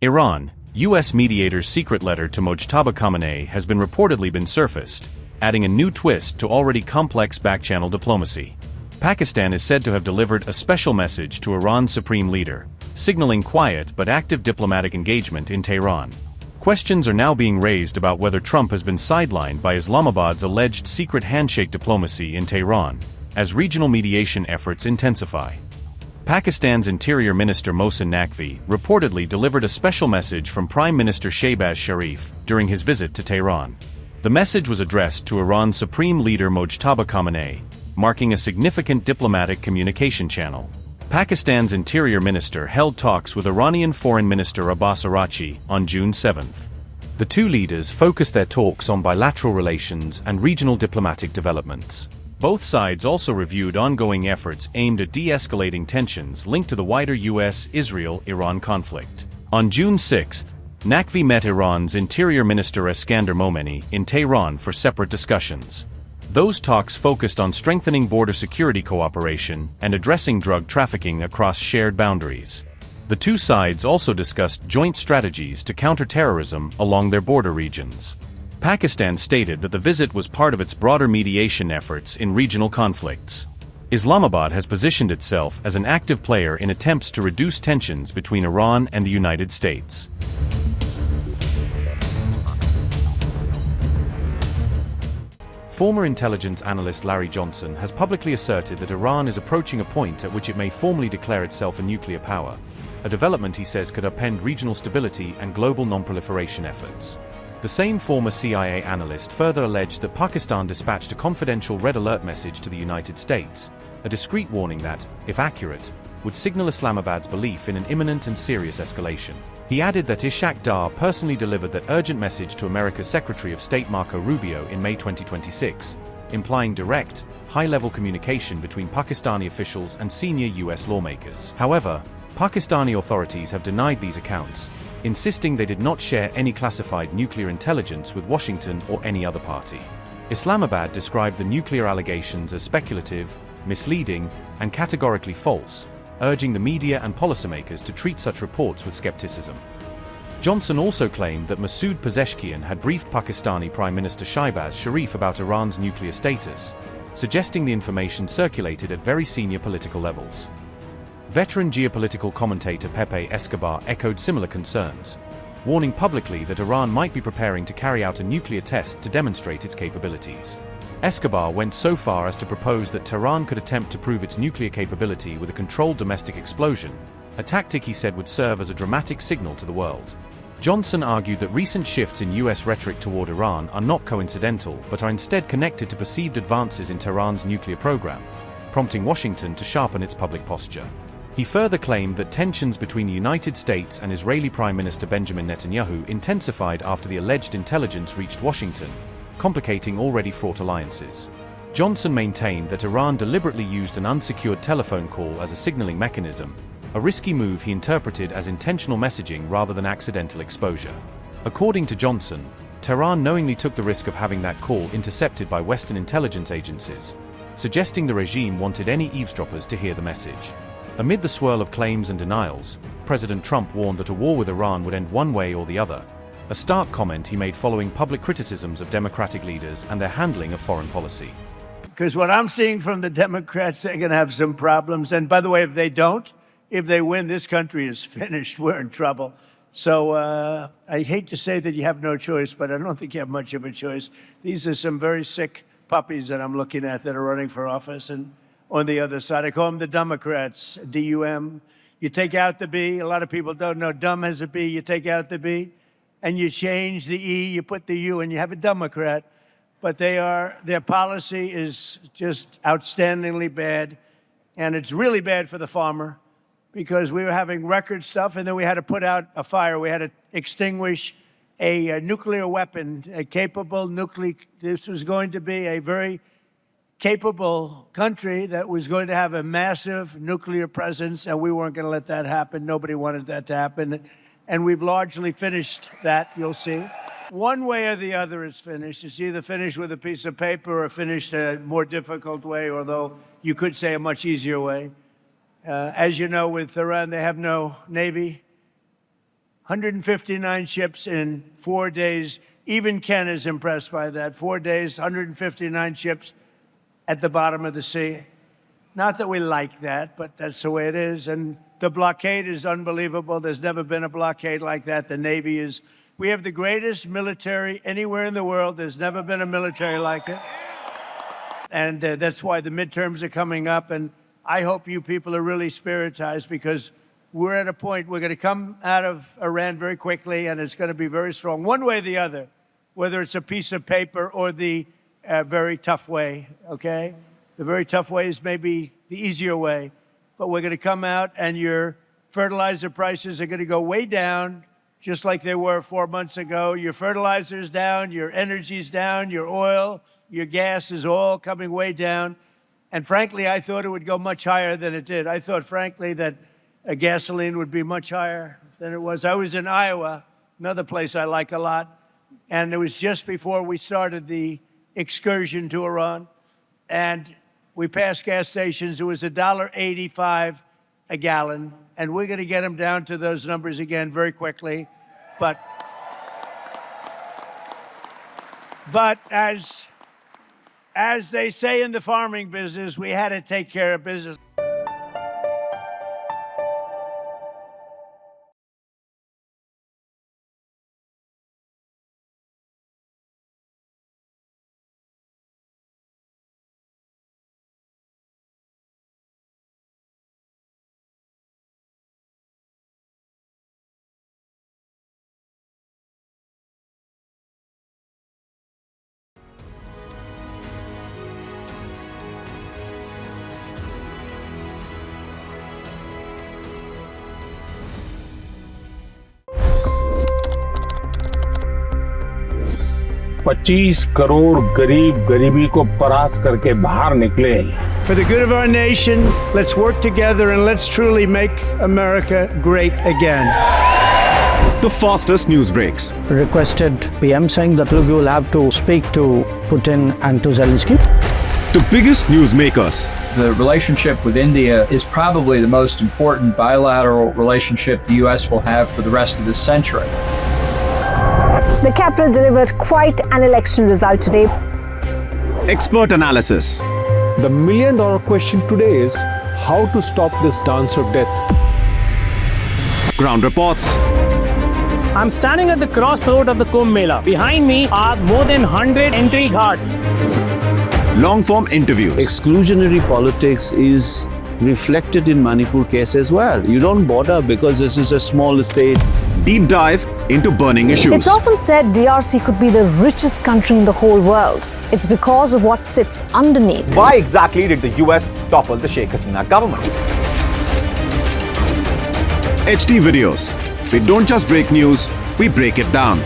Iran, U.S. mediator's secret letter to Mojtaba Khamenei has been surfaced, adding a new twist to already complex back-channel diplomacy. Pakistan is said to have delivered a special message to Iran's Supreme Leader, signaling quiet but active diplomatic engagement in Tehran. Questions are now being raised about whether Trump has been sidelined by Islamabad's alleged secret handshake diplomacy in Tehran, as regional mediation efforts intensify. Pakistan's Interior Minister Mohsin Naqvi reportedly delivered a special message from Prime Minister Shehbaz Sharif during his visit to Tehran. The message was addressed to Iran's Supreme Leader Mojtaba Khamenei, marking a significant diplomatic communication channel. Pakistan's Interior Minister held talks with Iranian Foreign Minister Abbas Araghchi on June 7. The two leaders focused their talks on bilateral relations and regional diplomatic developments. Both sides also reviewed ongoing efforts aimed at de-escalating tensions linked to the wider US-Israel-Iran conflict. On June 6, Naqvi met Iran's Interior Minister Eskandar Momeni in Tehran for separate discussions. Those talks focused on strengthening border security cooperation and addressing drug trafficking across shared boundaries. The two sides also discussed joint strategies to counter-terrorism along their border regions. Pakistan stated that the visit was part of its broader mediation efforts in regional conflicts. Islamabad has positioned itself as an active player in attempts to reduce tensions between Iran and the United States. Former intelligence analyst Larry Johnson has publicly asserted that Iran is approaching a point at which it may formally declare itself a nuclear power, a development he says could upend regional stability and global non-proliferation efforts. The same former CIA analyst further alleged that Pakistan dispatched a confidential red alert message to the United States, a discreet warning that, if accurate, would signal Islamabad's belief in an imminent and serious escalation. He added that Eskandar personally delivered that urgent message to America's Secretary of State Marco Rubio in May 2026, implying direct, high-level communication between Pakistani officials and senior US lawmakers. However, Pakistani authorities have denied these accounts, insisting they did not share any classified nuclear intelligence with Washington or any other party. Islamabad described the nuclear allegations as speculative, misleading, and categorically false, urging the media and policymakers to treat such reports with skepticism. Johnson also claimed that Masoud Pezeshkian had briefed Pakistani Prime Minister Shehbaz Sharif about Iran's nuclear status, suggesting the information circulated at very senior political levels. Veteran geopolitical commentator Pepe Escobar echoed similar concerns, warning publicly that Iran might be preparing to carry out a nuclear test to demonstrate its capabilities. Escobar went so far as to propose that Tehran could attempt to prove its nuclear capability with a controlled domestic explosion, a tactic he said would serve as a dramatic signal to the world. Johnson argued that recent shifts in US rhetoric toward Iran are not coincidental but are instead connected to perceived advances in Tehran's nuclear program, prompting Washington to sharpen its public posture. He further claimed that tensions between the United States and Israeli Prime Minister Benjamin Netanyahu intensified after the alleged intelligence reached Washington, complicating already fraught alliances. Johnson maintained that Iran deliberately used an unsecured telephone call as a signaling mechanism, a risky move he interpreted as intentional messaging rather than accidental exposure. According to Johnson, Tehran knowingly took the risk of having that call intercepted by Western intelligence agencies, suggesting the regime wanted any eavesdroppers to hear the message. Amid the swirl of claims and denials, President Trump warned that a war with Iran would end one way or the other, a stark comment he made following public criticisms of Democratic leaders and their handling of foreign policy. Because what I'm seeing from the Democrats, they're going to have some problems. And by the way, if they don't, if they win, this country is finished. We're in trouble. So I hate to say that you have no choice, but I don't think you have much of a choice. These are some very sick puppies that I'm looking at that are running for office. And on the other side, I call them the Democrats, D-U-M. You take out the B. A lot of people don't know dumb has a B. You take out the B, and you change the E, you put the U, and you have a Democrat. But their policy is just outstandingly bad, and it's really bad for the farmer because we were having record stuff, and then we had to put out a fire. We had to extinguish a nuclear weapon, a capable nuclear. This was going to be a very capable country that was going to have a massive nuclear presence, and we weren't going to let that happen. Nobody wanted that to happen. And we've largely finished that, you'll see. One way or the other is finished. It's either finished with a piece of paper or finished a more difficult way, although you could say a much easier way. As you know, with Tehran, they have no navy. 159 ships in 4 days. Even Ken is impressed by that. 4 days, 159 ships at the bottom of the sea. Not that we like that, but that's the way it is. And the blockade is unbelievable. There's never been a blockade like that. The Navy is, we have the greatest military anywhere in the world. There's never been a military like it. And that's why the midterms are coming up. And I hope you people are really spiritized, because we're at a point, we're going to come out of Iran very quickly, and it's going to be very strong, one way or the other, whether it's a piece of paper or the very tough way, okay? The very tough way is maybe the easier way, but we're going to come out, and your fertilizer prices are going to go way down, just like they were 4 months ago. Your fertilizer's down, your energy's down, your oil, your gas is all coming way down. And frankly, I thought it would go much higher than it did. I thought, frankly, that gasoline would be much higher than it was. I was in Iowa, another place I like a lot, and it was just before we started the excursion to Iran, and we passed gas stations. It was $1.85 a gallon, and we're going to get them down to those numbers again very quickly. But as they say in the farming business, we had to take care of business. $25 crore गरीब गरीबी को परास्त करके बाहर निकले। For the good of our nation, let's work together and let's truly make America great again. The fastest news breaks. Requested PM saying that look, you will have to speak to Putin and to Zelensky. The biggest news makers. The relationship with India is probably the most important bilateral relationship the U.S. will have for the rest of this century. The capital delivered quite an election result today. Expert analysis. The million-dollar question today is how to stop this dance of death. Ground reports. I'm standing at the crossroad of the Kumbh Mela. Behind me are more than 100 entry ghats. Long-form interviews. Exclusionary politics is reflected in Manipur case as well. You don't bother because this is a small state. Deep dive into burning issues. It's often said DRC could be the richest country in the whole world. It's because of what sits underneath. Why exactly did the US topple the Sheikh Hasina government? HT videos. We don't just break news, we break it down.